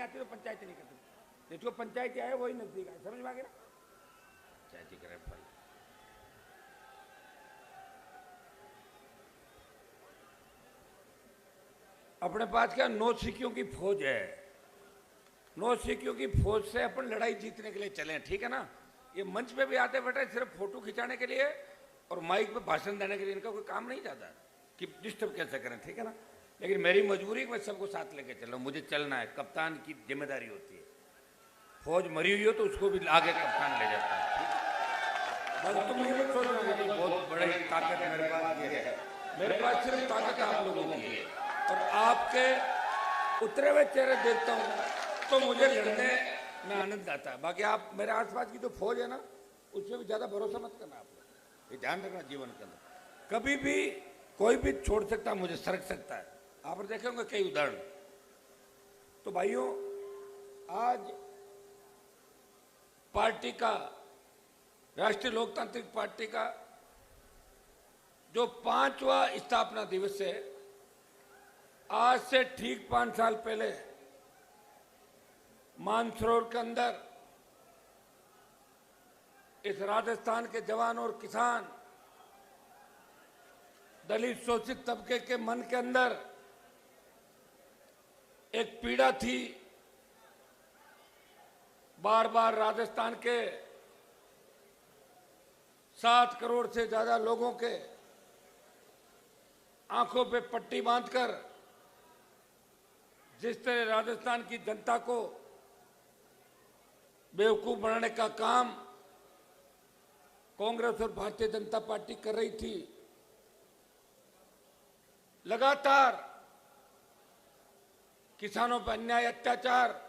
आती तो पंचायत नहीं करती। जो पंचायती आए वही नजदीक आए, समझ में आ गया ना। पंचायती करे भाई। अपने पास क्या नौ सिक्कियों की फौज है, नौ सिक्कियों की फौज से अपन लड़ाई जीतने के लिए चले, ठीक है ना। ये मंच पे भी आते बैठे सिर्फ फोटो खिंचाने के लिए और माइक पे भाषण देने के लिए, इनका कोई काम नहीं जाता कि डिस्टर्ब कैसे करें, ठीक है ना। लेकिन मेरी मजबूरी मैं सबको साथ लेके चल रहा हूँ, मुझे चलना है, कप्तान की जिम्मेदारी होती है। फौज मरी हुई हो तो उसको भी आगे कप्तान ले जाता है, बस तुम ये मत सोचना कि बहुत बड़ी ताकत मेरे पास है। मेरे पास सिर्फ ताकत आप लोगों की है, और आपके उतरे हुए चेहरे देखता हूँ तो मुझे लड़ने में आनंद आता है। बाकी आप मेरे आसपास की जो फौज है ना, उससे भी ज्यादा भरोसा मत करना आप लोग, ये ध्यान रखना जीवन के अंदर। कभी भी कोई भी छोड़ सकता है, मुझे सरक सकता है, आप देखे होंगे कई उदाहरण। तो भाइयों, आज पार्टी का, राष्ट्रीय लोकतांत्रिक पार्टी का जो 5वां स्थापना दिवस है, आज से ठीक 5 साल पहले मानसरोवर के अंदर इस राजस्थान के जवान और किसान, दलित शोषित तबके के मन के अंदर एक पीड़ा थी। बार बार राजस्थान के 7 करोड़ से ज्यादा लोगों के आंखों पे पट्टी बांधकर जिस तरह राजस्थान की जनता को बेवकूफ बनाने का काम कांग्रेस और भारतीय जनता पार्टी कर रही थी, लगातार किसानों पर अन्याय, अत्याचार,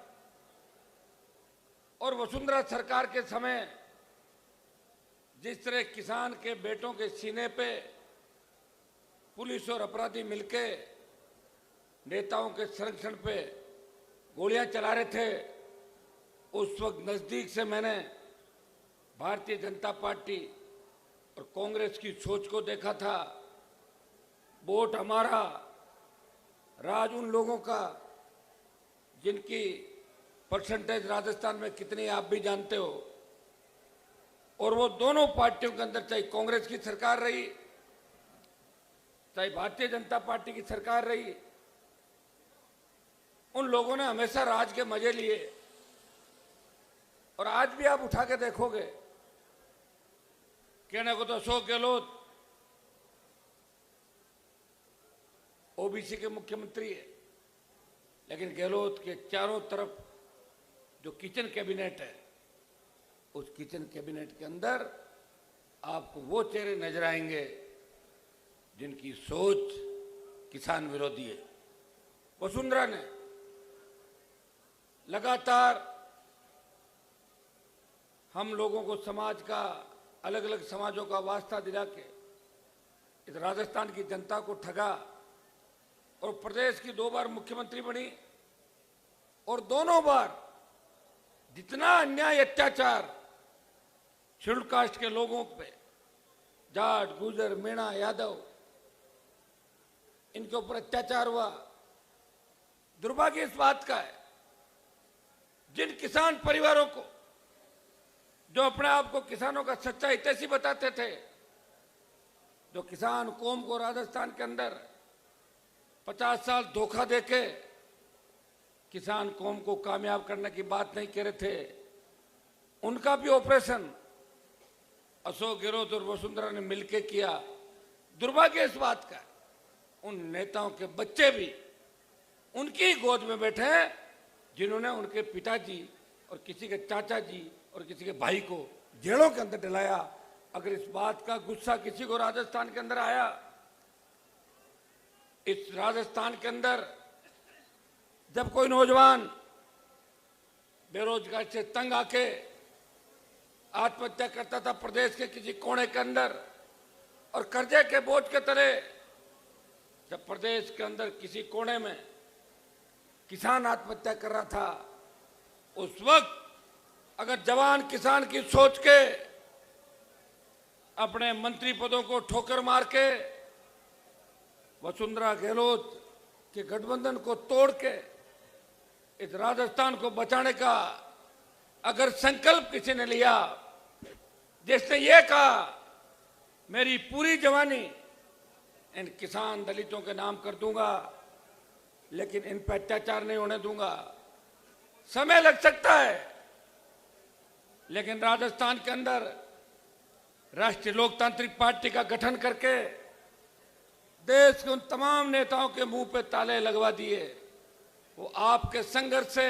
और वसुंधरा सरकार के समय जिस तरह किसान के बेटों के सीने पे पुलिस और अपराधी मिलके नेताओं के संरक्षण पे गोलियां चला रहे थे, उस वक्त नजदीक से मैंने भारतीय जनता पार्टी और कांग्रेस की सोच को देखा था। वोट हमारा, राज उन लोगों का जिनकी परसेंटेज राजस्थान में कितनी आप भी जानते हो। और वो दोनों पार्टियों के अंदर, चाहे कांग्रेस की सरकार रही, चाहे भारतीय जनता पार्टी की सरकार रही, उन लोगों ने हमेशा राज के मजे लिए। और आज भी आप उठा के देखोगे, कहने को तो अशोक गहलोत ओबीसी के मुख्यमंत्री है, लेकिन गहलोत के चारों तरफ जो किचन कैबिनेट है, उस किचन कैबिनेट के अंदर आपको वो चेहरे नजर आएंगे जिनकी सोच किसान विरोधी है। वसुंधरा ने लगातार हम लोगों को समाज का, अलग अलग समाजों का वास्ता दिला के इस राजस्थान की जनता को ठगा, और प्रदेश की 2 बार मुख्यमंत्री बनी, और दोनों बार जितना अन्याय, अत्याचार शेड्यूल कास्ट के लोगों पे, जाट, गुजर, मीणा, यादव, इनके ऊपर अत्याचार हुआ। दुर्भाग्य इस बात का है, जिन किसान परिवारों को, जो अपने आप को किसानों का सच्चा हितैषी बताते थे, जो किसान कौम को राजस्थान के अंदर 50 साल धोखा देके किसान कौम को कामयाब करने की बात नहीं कह रहे थे, उनका भी ऑपरेशन अशोक गहलोत और वसुंधरा ने मिलकर किया। दुर्भाग्य इस बात का, उन नेताओं के बच्चे भी उनकी ही गोद में बैठे हैं जिन्होंने उनके पिताजी और किसी के चाचा जी और किसी के भाई को जेलों के अंदर डलाया। अगर इस बात का गुस्सा किसी को राजस्थान के अंदर आया, इस राजस्थान के अंदर जब कोई नौजवान बेरोजगार से तंग आके आत्महत्या करता था प्रदेश के किसी कोने के अंदर, और कर्जे के बोझ के तले जब प्रदेश के अंदर किसी कोने में किसान आत्महत्या कर रहा था, उस वक्त अगर जवान किसान की सोच के अपने मंत्री पदों को ठोकर मार के वसुंधरा गहलोत के गठबंधन को तोड़ के इस राजस्थान को बचाने का अगर संकल्प किसी ने लिया, जिसने ये कहा मेरी पूरी जवानी इन किसान दलितों के नाम कर दूंगा, लेकिन इन पर अत्याचार नहीं होने दूंगा। समय लग सकता है, लेकिन राजस्थान के अंदर राष्ट्रीय लोकतांत्रिक पार्टी का गठन करके देश के उन तमाम नेताओं के मुंह पे ताले लगवा दिए। वो आपके संघर्ष से,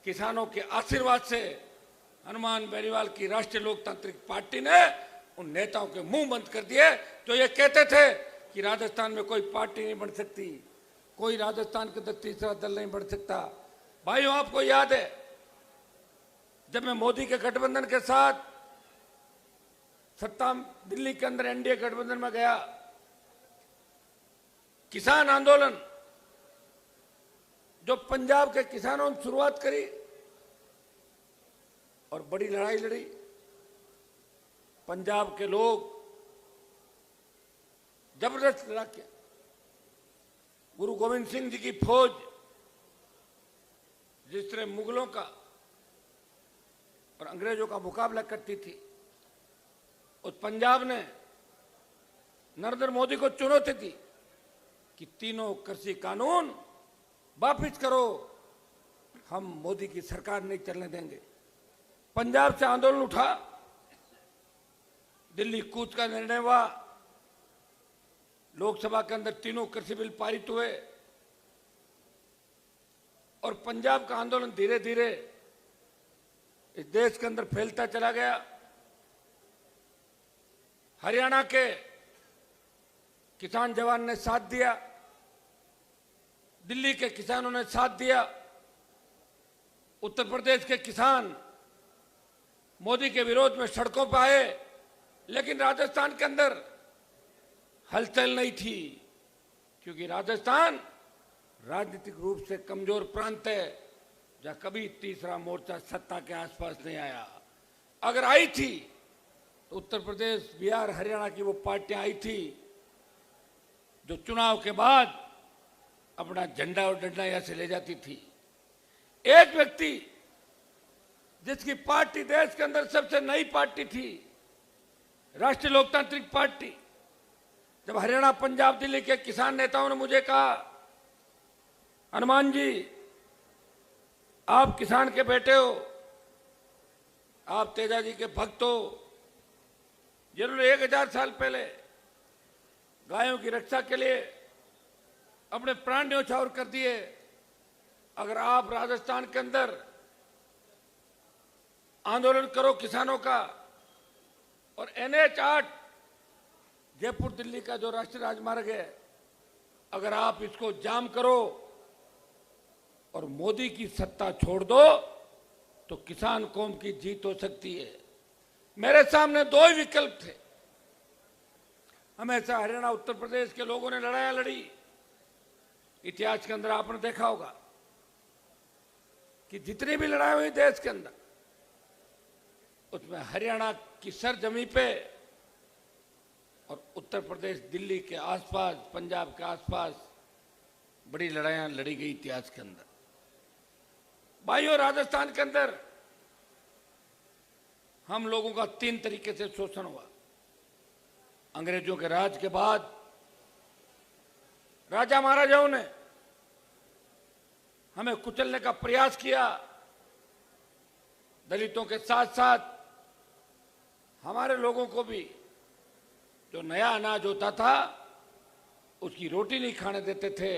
किसानों के आशीर्वाद से हनुमान बेनीवाल की राष्ट्रीय लोकतांत्रिक पार्टी ने उन नेताओं के मुंह बंद कर दिए जो ये कहते थे कि राजस्थान में कोई पार्टी नहीं बन सकती, कोई राजस्थान के अंदर तीसरा दल नहीं बन सकता। भाइयों, आपको याद है जब मैं मोदी के गठबंधन के साथ सत्ता दिल्ली के अंदर एनडीए गठबंधन में गया, किसान आंदोलन जो पंजाब के किसानों ने शुरुआत करी और बड़ी लड़ाई लड़ी। पंजाब के लोग जबरदस्त लड़ा किया। गुरु गोविंद सिंह जी की फौज जिस तरह मुगलों का और अंग्रेजों का मुकाबला करती थी, उस पंजाब ने नरेंद्र मोदी को चुनौती दी कि तीनों कृषि कानून वापिस करो, हम मोदी की सरकार नहीं चलने देंगे। पंजाब से आंदोलन उठा, दिल्ली कूच का निर्णय हुआ, लोकसभा के अंदर तीनों कृषि बिल पारित हुए और पंजाब का आंदोलन धीरे धीरे इस देश के अंदर फैलता चला गया। हरियाणा के किसान जवान ने साथ दिया, दिल्ली के किसानों ने साथ दिया, उत्तर प्रदेश के किसान मोदी के विरोध में सड़कों पर आए, लेकिन राजस्थान के अंदर हलचल नहीं थी, क्योंकि राजस्थान राजनीतिक रूप से कमजोर प्रांत है, जहां कभी तीसरा मोर्चा सत्ता के आसपास नहीं आया। अगर आई थी तो उत्तर प्रदेश, बिहार, हरियाणा की वो पार्टियां आई थी जो चुनाव के बाद अपना झंडा और डंडा यहां से ले जाती थी। एक व्यक्ति जिसकी पार्टी देश के अंदर सबसे नई पार्टी थी, राष्ट्रीय लोकतांत्रिक पार्टी, जब हरियाणा, पंजाब, दिल्ली के किसान नेताओं ने मुझे कहा, हनुमान जी आप किसान के बेटे हो, आप तेजा जी के भक्त हो, जिन्होंने 1000 साल पहले गायों की रक्षा के लिए अपने प्राण न्यौछावर कर दिए, अगर आप राजस्थान के अंदर आंदोलन करो किसानों का और NH8 जयपुर दिल्ली का जो राष्ट्रीय राजमार्ग है, अगर आप इसको जाम करो और मोदी की सत्ता छोड़ दो तो किसान कौम की जीत हो सकती है। मेरे सामने दो ही विकल्प थे। हमेशा हरियाणा, उत्तर प्रदेश के लोगों ने लड़ाइयां लड़ी। इतिहास के अंदर आपने देखा होगा कि जितनी भी लड़ाई हुई देश के अंदर, उसमें हरियाणा की सरजमी पे और उत्तर प्रदेश, दिल्ली के आसपास, पंजाब के आसपास बड़ी लड़ाइयां लड़ी गई इतिहास के अंदर। भाइयों, राजस्थान के अंदर हम लोगों का 3 तरीके से शोषण हुआ। अंग्रेजों के राज के बाद राजा महाराजाओं ने हमें कुचलने का प्रयास किया। दलितों के साथ साथ हमारे लोगों को भी जो नया अनाज होता था उसकी रोटी नहीं खाने देते थे,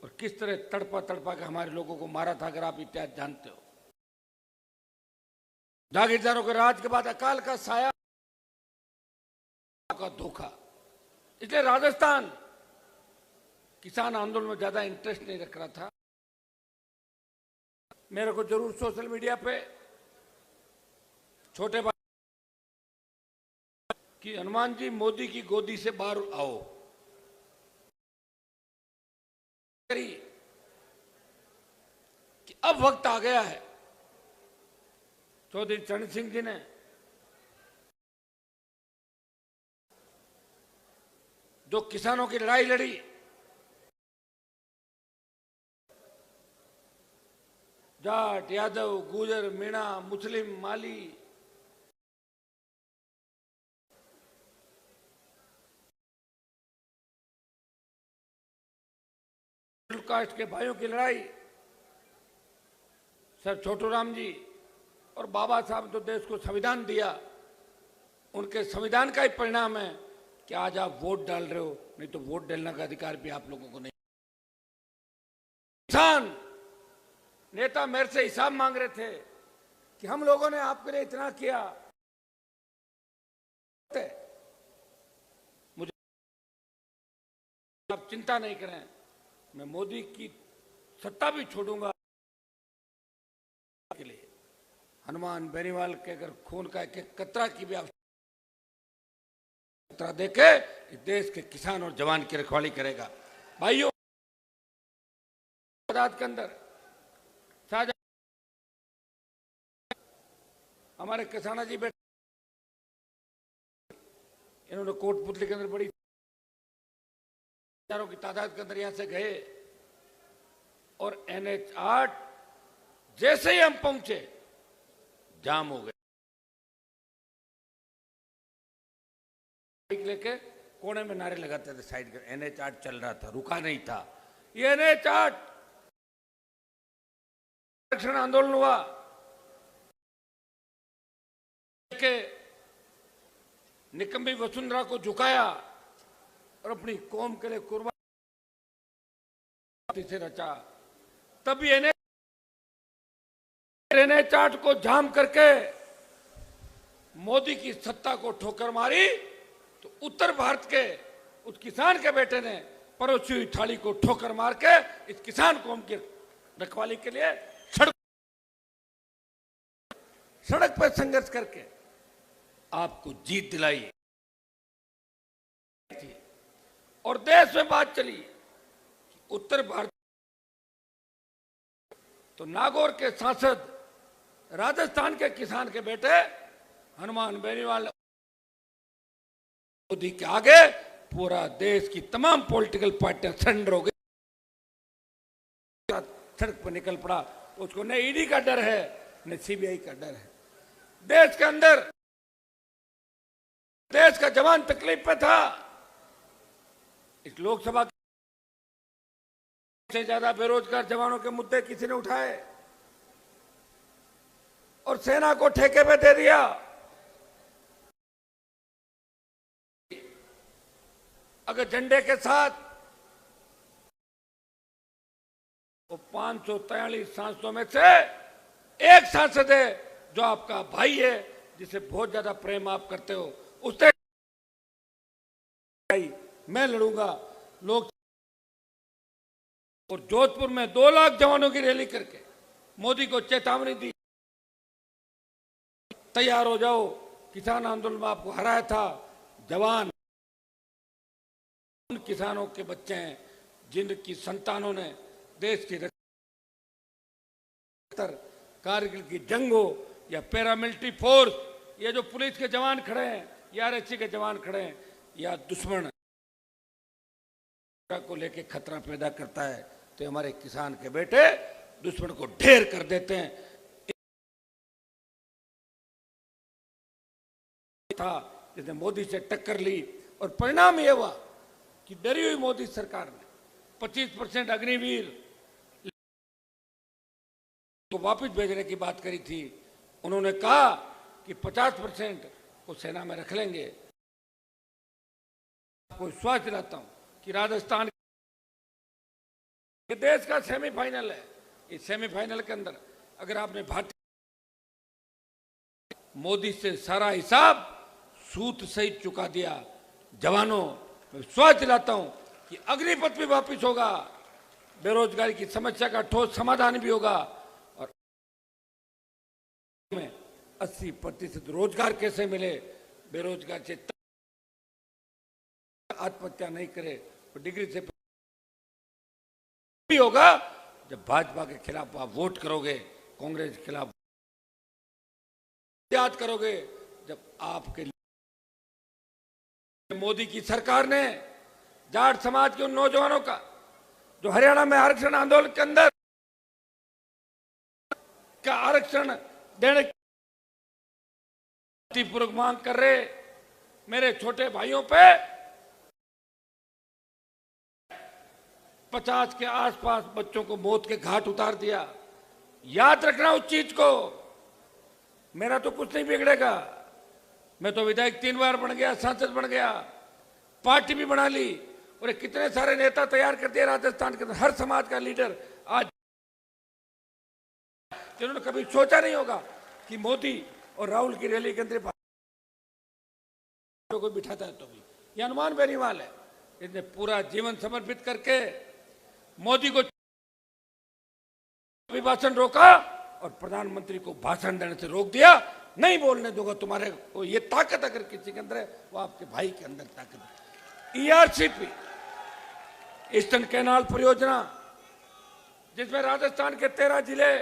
और किस तरह तड़पा तड़पा के हमारे लोगों को मारा था, अगर आप इतिहास जानते हो। जागीरदारों के राज के बाद अकाल का साया का धोखा। इसलिए राजस्थान किसान आंदोलन में ज्यादा इंटरेस्ट नहीं रख रहा था। मेरे को जरूर सोशल मीडिया पे छोटे भाई कि हनुमान जी मोदी की गोदी से बाहर आओ, कि अब वक्त आ गया है। चौधरी चरण सिंह जी ने जो किसानों की लड़ाई लड़ी, जाट, यादव, गुजर, मीणा, मुस्लिम, माली, कास्ट के भाइयों की लड़ाई, सर छोटू राम जी और बाबा साहब तो देश को संविधान दिया, उनके संविधान का ही परिणाम है कि आज आप वोट डाल रहे हो, नहीं तो वोट डालने का अधिकार भी आप लोगों को नहीं। किसान नेता मेरे से हिसाब मांग रहे थे कि हम लोगों ने आपके लिए इतना किया, मुझे आप चिंता नहीं करें, मैं मोदी की सत्ता भी छोड़ूंगा के लिए। हनुमान बेनीवाल के अगर खून का एक एक कतरा की भी आवश्यकता देके इस देश के किसान और जवान की रखवाली करेगा। भाइयों, के अंदर हमारे किसाना जी बैठे, इन्होंने कोटपुतली के अंदर बड़ी हजारों की तादाद के अंदर यहां से गए और NH8 जैसे ही हम पहुंचे जाम हो गए, लेके कोने में नारे लगाते थे साइड कर, NH8 चल रहा था, रुका नहीं था। ये NH8 आरक्षण आंदोलन हुआ के निकम्बी वसुंधरा को झुकाया और अपनी कौम के लिए कुर्बानी से रचा, तभी NH8 को जाम करके मोदी की सत्ता को ठोकर मारी, तो उत्तर भारत के उस किसान के बेटे ने परोसी हुई थाली को ठोकर मार के इस किसान कौम की रखवाली के लिए सड़क पर संघर्ष करके आपको जीत दिलाई थी। और देश में बात चली कि उत्तर भारत, तो नागौर के सांसद, राजस्थान के किसान के बेटे हनुमान बेनीवाल, मोदी के आगे पूरा देश की तमाम पॉलिटिकल पार्टियां सरेंडर हो गई, सड़क पर निकल पड़ा। उसको न ईडी का डर है न CBI का डर है। देश के अंदर देश का जवान तकलीफ पे था। इस लोकसभा से ज्यादा बेरोजगार जवानों के मुद्दे किसी ने उठाए और सेना को ठेके पे दे दिया। अगर झंडे के साथ वो 543 सांसदों में से एक सांसद है जो आपका भाई है, जिसे बहुत ज्यादा प्रेम आप करते हो, उससे मैं लड़ूंगा। लोग और जोधपुर में 2 लाख जवानों की रैली करके मोदी को चेतावनी दी, तैयार हो जाओ, किसान आंदोलन में आपको हराया था। जवान उन किसानों के बच्चे हैं जिनकी संतानों ने देश की कारगिल की जंग हो या पैरामिलिट्री फोर्स, ये जो पुलिस के जवान खड़े हैं या RSC के जवान खड़े हैं, या दुश्मन को लेके खतरा पैदा करता है, तो हमारे किसान के बेटे दुश्मन को ढेर कर देते हैं। था जिसने मोदी से टक्कर ली और परिणाम यह हुआ कि डरी हुई मोदी सरकार ने 25% अग्निवीर को वापस भेजने की बात करी थी। उन्होंने कहा कि 50% को सेना में रख लेंगे। आपको विश्वास दिलाता हूं कि राजस्थान के देश का सेमीफाइनल है। इस सेमीफाइनल के अंदर अगर आपने भारतीय मोदी से सारा हिसाब सूत सहित चुका दिया, जवानों मैं विश्वास दिलाता हूं कि अग्निपथ भी वापस होगा, बेरोजगारी की समस्या का ठोस समाधान भी होगा और में 80% रोजगार कैसे मिले, बेरोजगार से आत्महत्या नहीं करे तो डिग्री से भी होगा जब भाजपा के खिलाफ आप वोट करोगे, कांग्रेस के खिलाफ याद करोगे, जब आपके मोदी की सरकार ने जाट समाज के उन नौजवानों का जो हरियाणा में आरक्षण आंदोलन के अंदर का आरक्षण देने की पूर्वक मांग कर रहे मेरे छोटे भाइयों पे 50 के आसपास बच्चों को मौत के घाट उतार दिया। याद रखना उस चीज को। मेरा तो कुछ नहीं बिगड़ेगा। मैं तो विधायक 3 बार बन गया, सांसद बन गया, पार्टी भी बना ली और कितने सारे नेता तैयार कर दिए राजस्थान के अंदर। हर समाज का लीडर आज, जिन्होंने कभी सोचा नहीं होगा कि मोदी और राहुल की रैली के अंदर कोई बिठाता है। तो भी ये अनुमान बेनीवाल है। इसने पूरा जीवन समर्पित करके मोदी को अभिभाषण रोका और प्रधानमंत्री को भाषण देने से रोक दिया। नहीं बोलने दूंगा तुम्हारे को। ये ताकत अगर किसी के अंदर है वो आपके भाई के अंदर ताकत है। ईआरसीपी, ईस्टर्न कैनाल परियोजना, जिसमें राजस्थान के 13 जिले,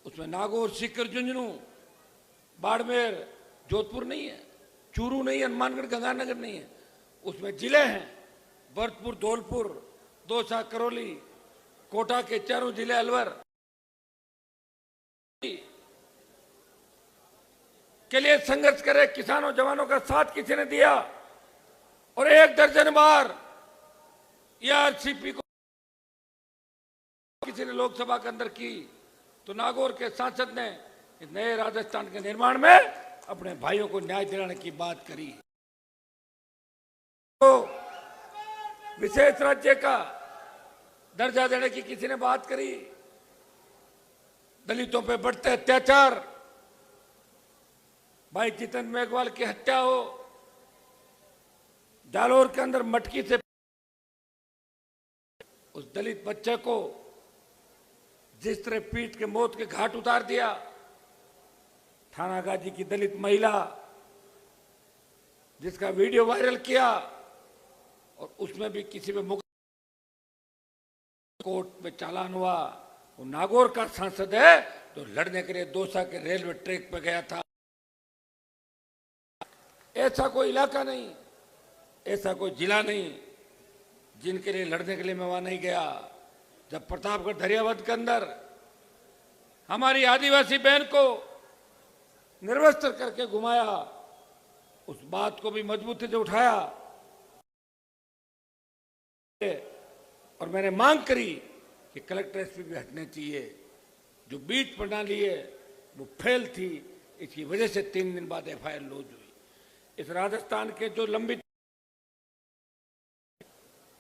उसमें नागौर, सीकर, झुंझुनू, बाड़मेर, जोधपुर नहीं है, चूरू नहीं है, हनुमानगढ़, गंगानगर नहीं है। उसमें जिले हैं भरतपुर, धौलपुर, दौसा, करौली, कोटा के चारों जिले, अलवर के लिए संघर्ष करे। किसानों, जवानों का साथ किसी ने दिया और 1 दर्जन बार ईआरसीपी को किसी ने लोकसभा के अंदर की। तो नागौर के सांसद ने इस नए राजस्थान के निर्माण में अपने भाइयों को न्याय दिलाने की बात करी। तो विशेष राज्य का दर्जा देने की किसी ने बात करी। दलितों पे बढ़ते अत्याचार, भाई जितेंद्र मेघवाल की हत्या हो, जालोर के अंदर मटकी से उस दलित बच्चे को जिस तरह पीट के मौत के घाट उतार दिया, थानागाजी की दलित महिला जिसका वीडियो वायरल किया और उसमें भी किसी पे कोर्ट में चालान हुआ। वो नागौर का सांसद है जो लड़ने के लिए दौसा के रेलवे ट्रैक पर गया था। ऐसा कोई इलाका नहीं, ऐसा कोई जिला नहीं जिनके लिए लड़ने के लिए मैं वहां नहीं गया। जब प्रतापगढ़ दरियावद के अंदर हमारी आदिवासी बहन को निर्वस्त्र करके घुमाया, उस बात को भी मजबूती से उठाया और मैंने मांग करी कि कलेक्टर एसपी भी हटने चाहिए। जो बीच प्रणाली है वो फेल थी, इसकी वजह से 3 दिन बाद एफआईआर लॉन्च हुई। इस राजस्थान के जो लंबित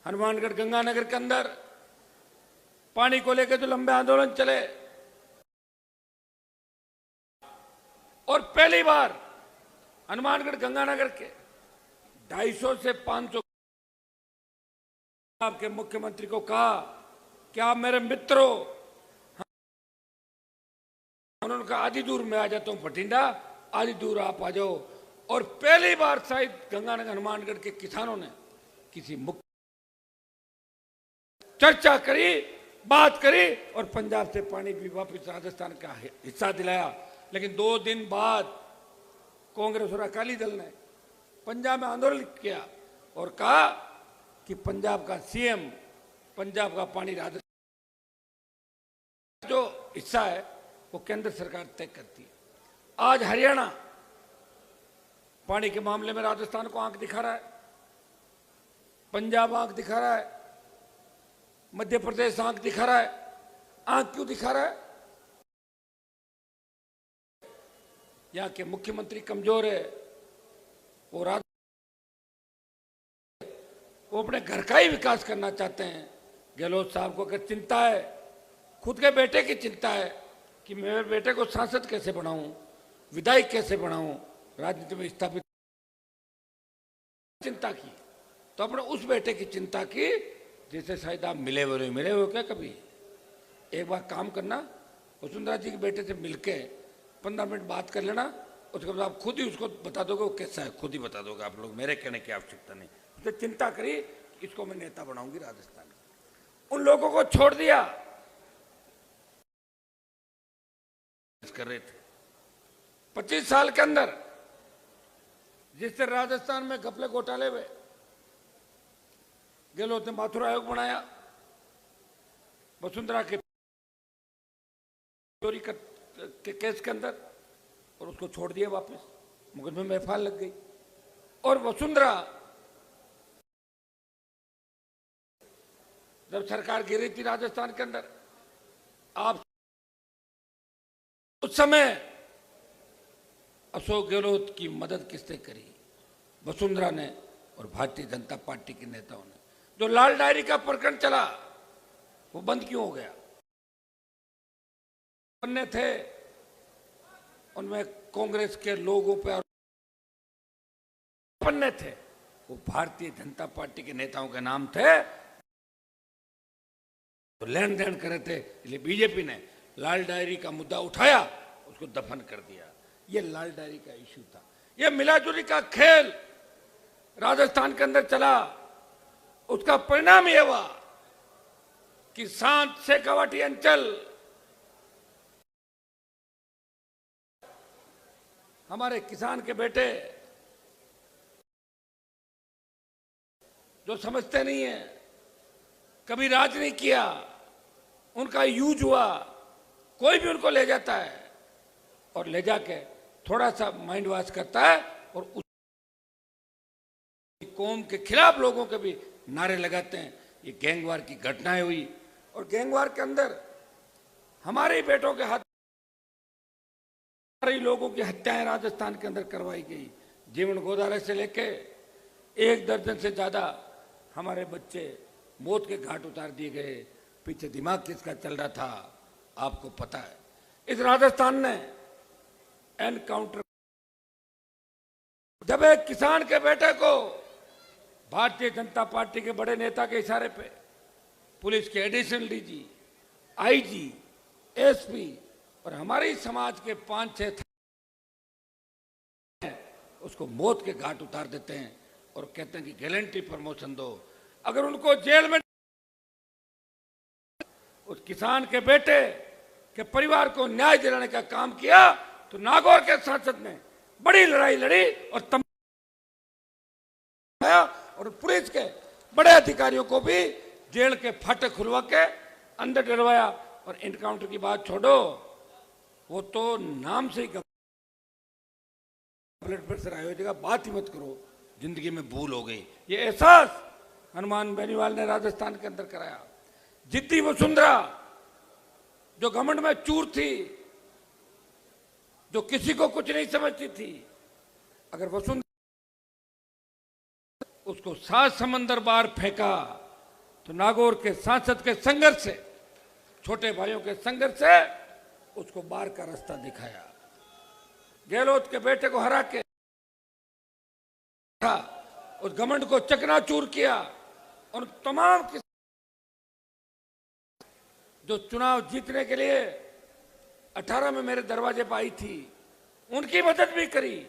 हनुमानगढ़, गंगानगर के अंदर पानी को लेकर जो लंबे आंदोलन चले और पहली बार हनुमानगढ़, गंगानगर के 250 से 500 आपके मुख्यमंत्री को कहा कि आप मेरे मित्र हो। उन्होंने कहा आधी दूर में आ जाता हूं भटिंडा, आधी दूर आप आ जाओ। और पहली बार शायद गंगानगर, हनुमानगढ़ के किसानों ने किसी मुख्य चर्चा करी, बात करी और पंजाब से पानी भी वापस राजस्थान का हिस्सा दिलाया। लेकिन 2 दिन बाद कांग्रेस और अकाली दल ने पंजाब में आंदोलन किया और कहा कि पंजाब का सीएम, पंजाब का पानी राजस्थान जो हिस्सा है वो केंद्र सरकार तय करती है। आज हरियाणा पानी के मामले में राजस्थान को आंख दिखा रहा है, पंजाब आंख दिखा रहा है, मध्य प्रदेश आंख दिखा रहा है। आंख क्यों दिखा रहा है? यहाँ के मुख्यमंत्री कमजोर है, वो अपने घर का ही विकास करना चाहते हैं। गहलोत साहब को अगर चिंता है, खुद के बेटे की चिंता है कि मेरे बेटे को सांसद कैसे बनाऊं, विधायक कैसे बनाऊं, राजनीति में स्थापित चिंता की, तो अपने उस बेटे की चिंता की जिसे शायद आप मिले हो क्या कभी? एक बार काम करना, वसुंधरा जी के बेटे से मिलके 15 मिनट बात कर लेना, उसके बाद आप खुद ही उसको बता दोगे वो कैसा है, खुद ही बता दोगे आप लोग, मेरे कहने की आवश्यकता नहीं। उसने चिंता करी इसको मैं नेता बनाऊंगी राजस्थान। उन लोगों को छोड़ दिया कर रहे थे 25 साल के अंदर, जिससे राजस्थान में घपले घोटाले हुए। गहलोत ने माथुर आयोग बनाया, वसुंधरा के चोरी के केस के अंदर, और उसको छोड़ दिया वापस, मुकदमे में एफआईआर लग गई। और वसुंधरा जब सरकार गिरी थी राजस्थान के अंदर, आप उस समय अशोक गहलोत की मदद किसने करी? वसुंधरा ने और भारतीय जनता पार्टी के नेताओं ने। जो लाल डायरी का प्रकरण चला वो बंद क्यों हो गया? बनने थे उनमें कांग्रेस के लोगों पे बनने थे, वो भारतीय जनता पार्टी के नेताओं के नाम थे, तो लेन देन करे थे, इसलिए बीजेपी ने लाल डायरी का मुद्दा उठाया, उसको दफन कर दिया। ये लाल डायरी का इश्यू था। ये मिलाजुली का खेल राजस्थान के अंदर चला, उसका परिणाम यह हुआ कि सांत शेखावाटी अंचल हमारे किसान के बेटे जो समझते नहीं है, कभी राज नहीं किया, उनका यूज हुआ, कोई भी उनको ले जाता है और ले जाके थोड़ा सा माइंड वॉश करता है और उस कौम के खिलाफ लोगों के भी नारे लगाते हैं। ये गैंगवार की घटनाएं हुई, और गैंगवार के अंदर हमारे बेटों के हाथ लोगों की हत्याएं राजस्थान के अंदर करवाई गई। जीवन गोदारे से लेके 1 दर्जन से ज्यादा हमारे बच्चे मौत के घाट उतार दिए गए। पीछे दिमाग किसका चल रहा था आपको पता है। इस राजस्थान ने एनकाउंटर, जब एक किसान के बेटे को भारतीय जनता पार्टी के बड़े नेता के इशारे पे पुलिस के एडिशनल डीजी, आईजी, एसपी और हमारे समाज के 5-6 उसको मौत के घाट उतार देते हैं और कहते हैं कि गैलेंट्री प्रमोशन दो। अगर उनको जेल में उस किसान के बेटे के परिवार को न्याय दिलाने का काम किया तो नागौर के सांसद ने बड़ी लड़ाई लड़ी और पुलिस के बड़े अधिकारियों को भी जेल के फाटक खुलवा के अंदर डलवाया। और एनकाउंटर की बात छोड़ो, वो तो नाम से ही ब्लड प्रेशर आया हो जाएगा, बात ही मत करो, जिंदगी में भूल हो गई। ये एहसास हनुमान बेनीवाल ने राजस्थान के अंदर कराया। जिद्दी वसुंधरा जो घमंड में चूर थी, जो किसी को कुछ नहीं समझती थी, अगर वसुंधरा उसको 7 समंदर बार फेंका तो नागौर के सांसद के संघर्ष से, छोटे भाइयों के संघर्ष से उसको बाहर का रास्ता दिखाया। गहलोत के बेटे को हरा के उस घमंड को चकनाचूर किया। और तमाम जो चुनाव जीतने के लिए 18 में मेरे दरवाजे पर आई थी, उनकी मदद भी करी।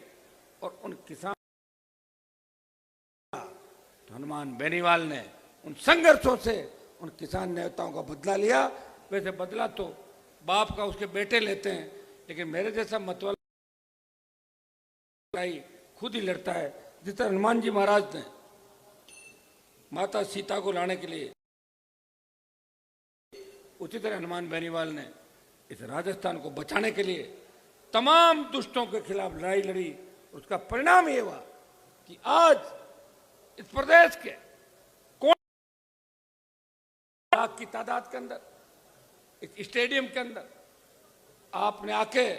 और उन किसान तो हनुमान बेनीवाल ने उन संघर्षों से उन किसान नेताओं का बदला लिया। वैसे बदला तो बाप का उसके बेटे लेते हैं, लेकिन मेरे जैसा मतवाला खुद ही लड़ता है। जिस तरह हनुमान जी महाराज ने माता सीता को लाने के लिए, उसी तरह हनुमान बेनीवाल ने इस राजस्थान को बचाने के लिए तमाम दुष्टों के खिलाफ लड़ाई लड़ी। उसका परिणाम ये हुआ कि आज इस प्रदेश के कौन लाख की तादाद के अंदर, इस स्टेडियम के अंदर आपने आके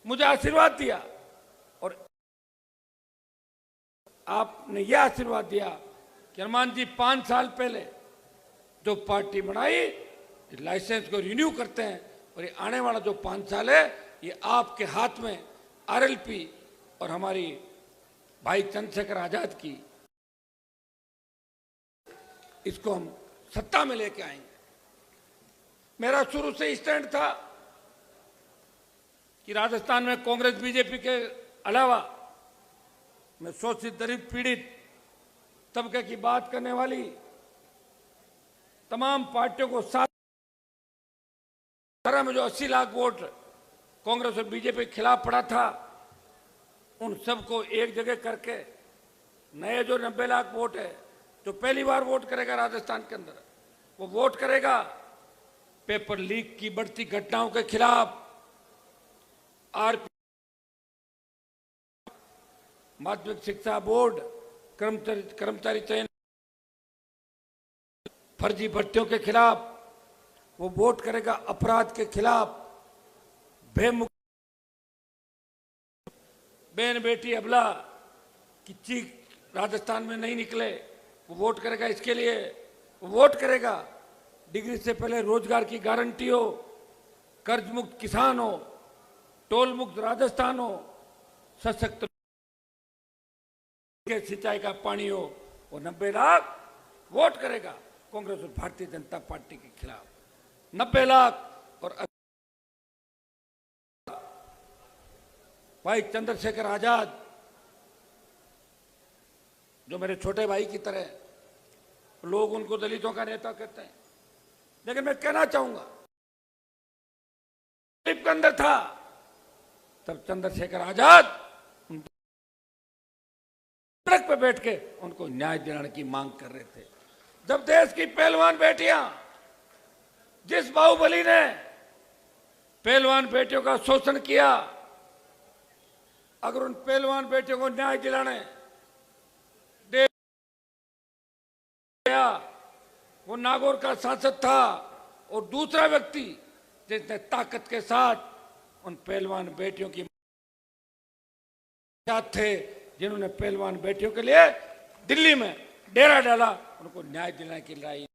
मुझे आशीर्वाद दिया और आपने यह आशीर्वाद दिया कि हनुमान जी 5 साल पहले जो पार्टी बनाई, लाइसेंस को रिन्यू करते हैं और ये आने वाला जो 5 साल है ये आपके हाथ में आरएलपी और हमारी भाई चंद्रशेखर आजाद की, इसको हम सत्ता में लेके आएंगे। मेरा शुरू से स्टैंड था कि राजस्थान में कांग्रेस बीजेपी के अलावा मैं शोषित दलित पीड़ित तबके की बात करने वाली तमाम पार्टियों को साथ में जो 80 लाख वोट कांग्रेस और बीजेपी के खिलाफ पड़ा था, उन सबको एक जगह करके नए जो 90 लाख वोट है, जो पहली बार वोट करेगा राजस्थान के अंदर, वो वोट करेगा पेपर लीक की बढ़ती घटनाओं के खिलाफ आरपी माध्यमिक शिक्षा बोर्ड कर्मचारी चयन फर्जी भर्तियों के खिलाफ वो वोट करेगा। अपराध के खिलाफ बेमुक्त बहन बेटी अबला की चीख राजस्थान में नहीं निकले, वो वोट करेगा। इसके लिए वो वोट करेगा। डिग्री से पहले रोजगार की गारंटी हो, कर्ज मुक्त किसान हो, टोल मुक्त राजस्थान हो, सशक्त के सिंचाई का पानी हो, वो 90 लाख वोट करेगा कांग्रेस और भारतीय जनता पार्टी के खिलाफ। 90 लाख। और भाई चंद्रशेखर आजाद जो मेरे छोटे भाई की तरह, लोग उनको दलितों का नेता कहते हैं, लेकिन मैं कहना चाहूंगा के अंदर था तब चंद्रशेखर आजाद ट्रक पे बैठ के उनको न्याय दिलाने की मांग कर रहे थे। जब देश की पहलवान बेटियां, जिस बाहुबली ने पहलवान बेटियों का शोषण किया, अगर उन पहलवान बेटियों को न्याय दिलाने गया, वो नागौर का सांसद था और दूसरा व्यक्ति जिसने ताकत के साथ उन पहलवान बेटियों की साथ थे, जिन्होंने पहलवान बेटियों के लिए दिल्ली में डेरा डाला, उनको न्याय दिलाने की लड़ाई।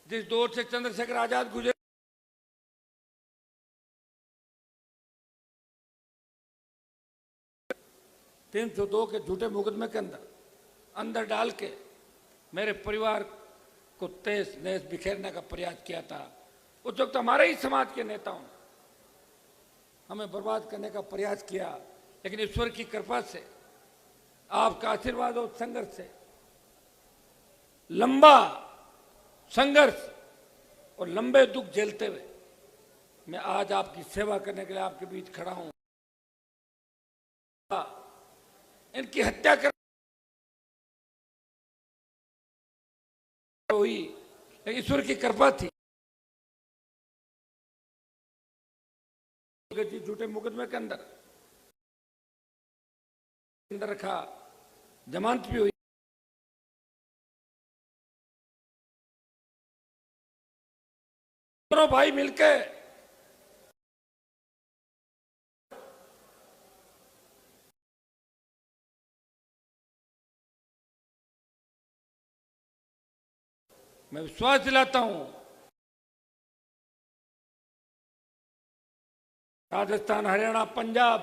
जिस दौर से चंद्रशेखर आजाद गुजरे, 302 के झूठे मुकदमे के अंदर डाल के मेरे परिवार को तहस नहस बिखेरने का प्रयास किया था। उस वक्त हमारे ही समाज के नेताओं ने हमें बर्बाद करने का प्रयास किया, लेकिन ईश्वर की कृपा से, आपका आशीर्वाद और संघर्ष से, लंबा संघर्ष और लंबे दुख झेलते हुए मैं आज आपकी सेवा करने के लिए आपके बीच खड़ा हूं। इनकी हत्या कर हुई, ईश्वर की कृपा थी। झूठे मुकदमे के अंदर रखा, जमानत भी हुई। दोनों भाई मिलकर मैं विश्वास दिलाता हूं, राजस्थान, हरियाणा, पंजाब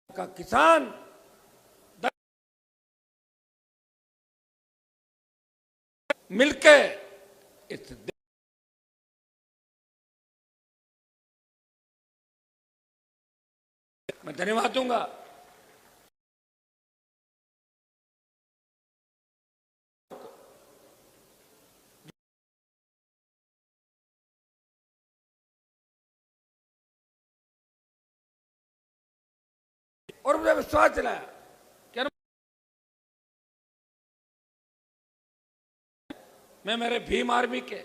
का किसान मिलके इस मैं धन्यवाद दूंगा। और मुझे विश्वास दिलाया कि मैं मेरे भीम आर्मी के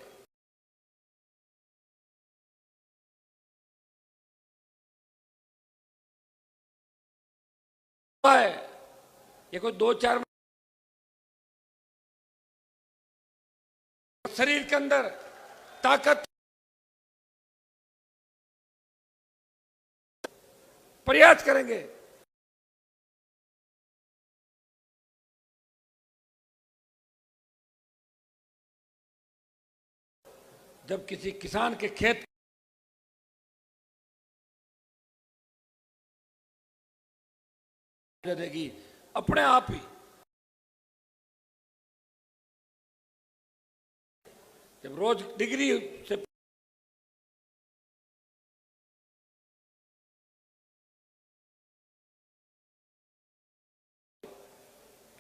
है, ये कोई 2-4 शरीर के अंदर ताकत, प्रयास करेंगे। जब किसी किसान के खेत देगी अपने आप ही, जब रोज डिग्री से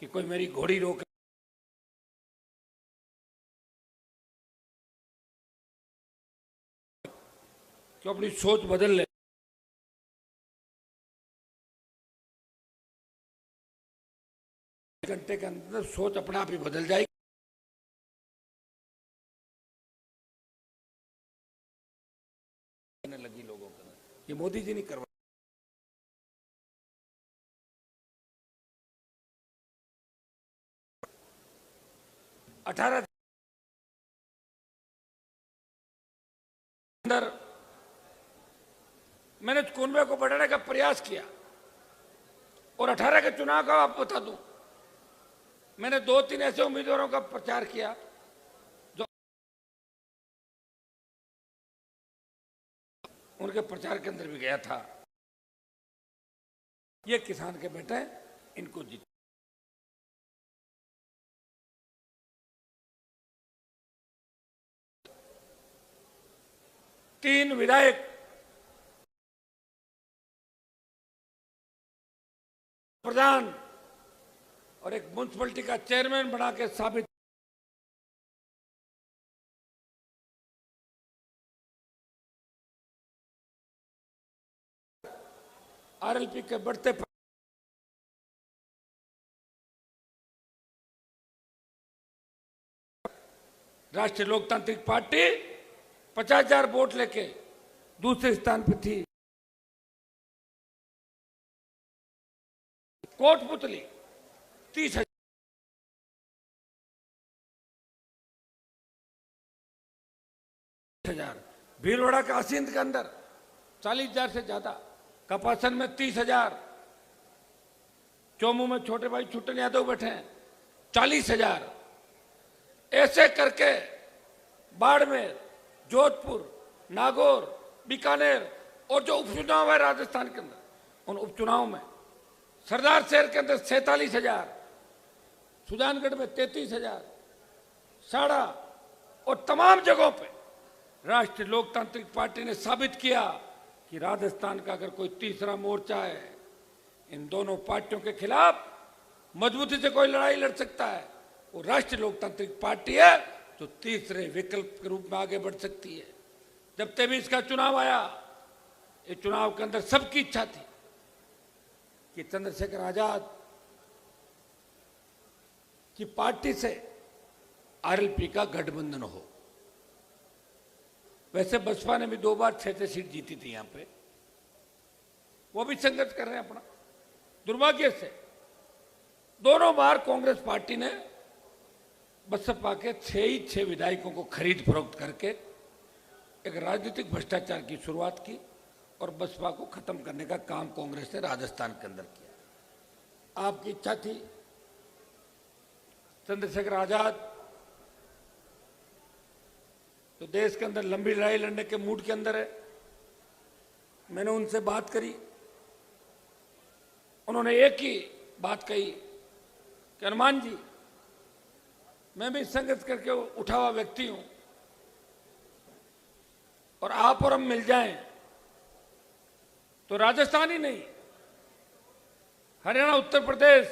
कि कोई मेरी घोड़ी रोक, तो अपनी सोच बदल ले। घंटे के अंदर सोच अपने आप ही बदल जाएगी। लगी लोगों को, ये मोदी जी नहीं करवा। 18 अंदर मैंने कुनबे को बढ़ाने का प्रयास किया और 18 के चुनाव का आपको बता दूं, मैंने 2-3 ऐसे उम्मीदवारों का प्रचार किया जो उनके प्रचार के अंदर भी गया था। ये किसान के बेटे इनको जीत। तीन विधायक प्रधान और एक म्युनिसिपैलिटी का चेयरमैन बना के साबित। आरएलपी के बढ़ते राष्ट्रीय लोकतांत्रिक पार्टी 50,000 वोट लेके दूसरे स्थान पर थी। कोटपुतली 30,000, भीलवाड़ा का आसिंद के अंदर 40,000 से ज्यादा, कपासन में 30,000, चोमू में छोटे भाई छुट्टन यादव बैठे हैं 40,000। ऐसे करके बाड़मेर, जोधपुर, नागौर, बीकानेर और जो उपचुनाव है राजस्थान के अंदर, उन उपचुनाव में सरदार शहर के अंदर 47,000, सुजानगढ़ में 33,000, साड़ा और तमाम जगहों पे राष्ट्रीय लोकतांत्रिक पार्टी ने साबित किया कि राजस्थान का अगर कोई तीसरा मोर्चा है, इन दोनों पार्टियों के खिलाफ मजबूती से कोई लड़ाई लड़ सकता है, वो राष्ट्रीय लोकतांत्रिक पार्टी है जो तीसरे विकल्प के रूप में आगे बढ़ सकती है। जब 23 का चुनाव आया, इस चुनाव के अंदर सबकी इच्छा थी कि चंद्रशेखर आजाद की पार्टी से आरएलपी का गठबंधन हो। वैसे बसपा ने भी 2 बार 6 सीट जीती थी यहां पे, वो भी संघर्ष कर रहे हैं अपना। दुर्भाग्य से दोनों बार कांग्रेस पार्टी ने बसपा के 6 विधायकों को खरीद फरोख्त करके एक राजनीतिक भ्रष्टाचार की शुरुआत की और बसपा को खत्म करने का काम कांग्रेस ने राजस्थान के अंदर किया। आपकी इच्छा थी चंद्रशेखर आजाद तो देश के अंदर लंबी लड़ाई लड़ने के मूड के अंदर है। मैंने उनसे बात करी, उन्होंने एक ही बात कही कि हनुमान जी, मैं भी संघर्ष करके उठा हुआ व्यक्ति हूं और आप और हम मिल जाएं तो राजस्थान ही नहीं, हरियाणा, उत्तर प्रदेश,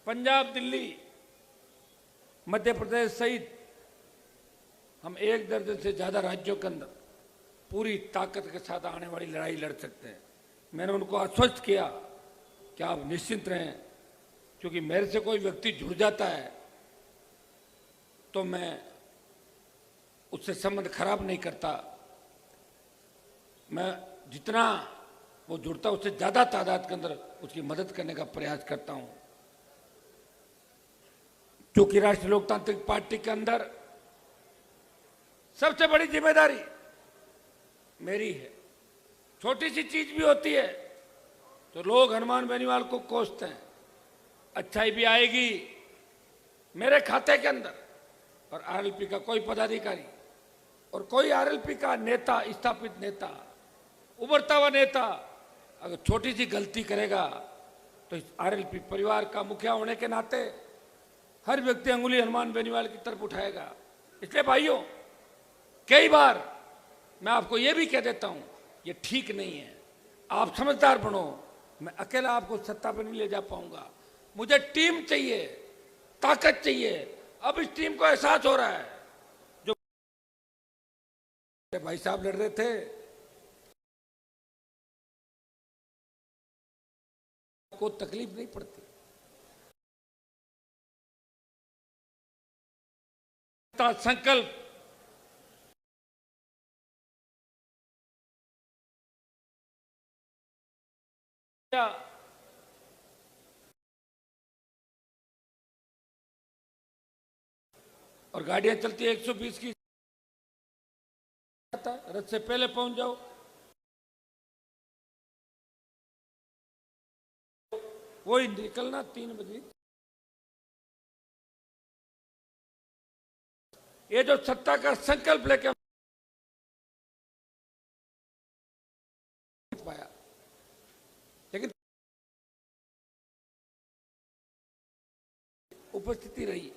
पंजाब, दिल्ली, मध्य प्रदेश सहित हम 1 दर्जन से ज्यादा राज्यों के अंदर पूरी ताकत के साथ आने वाली लड़ाई लड़ सकते हैं। मैंने उनको आश्वस्त किया कि आप निश्चिंत रहें, क्योंकि मेरे से कोई व्यक्ति जुड़ जाता है तो मैं उससे संबंध खराब नहीं करता। मैं जितना वो जुड़ता उससे ज्यादा तादाद के अंदर उसकी मदद करने का प्रयास करता हूं, क्योंकि राष्ट्रीय लोकतांत्रिक पार्टी के अंदर सबसे बड़ी जिम्मेदारी मेरी है। छोटी सी चीज भी होती है तो लोग हनुमान बेनीवाल को कोसते हैं, अच्छाई भी आएगी मेरे खाते के अंदर। और आरएलपी का कोई पदाधिकारी और कोई आरएलपी का नेता, स्थापित नेता, उभरता हुआ नेता अगर छोटी सी गलती करेगा तो इस आरएलपी परिवार का मुखिया होने के नाते हर व्यक्ति अंगुली हनुमान बेनीवाल की तरफ उठाएगा। इसलिए भाइयों, कई बार मैं आपको यह भी कह देता हूं, ये ठीक नहीं है, आप समझदार बनो। मैं अकेला आपको सत्ता पर नहीं ले जा पाऊंगा, मुझे टीम चाहिए, ताकत चाहिए। अब इस टीम को एहसास हो रहा है, जो भाई साहब लड़ रहे थे, को तकलीफ नहीं पड़ती। संकल्प और गाड़ियां चलती है 120 की, रथ से पहले पहुंच जाओ, वही निकलना 3 बजे। ये जो सत्ता का संकल्प लेके पाया, लेकिन उपस्थिति रही।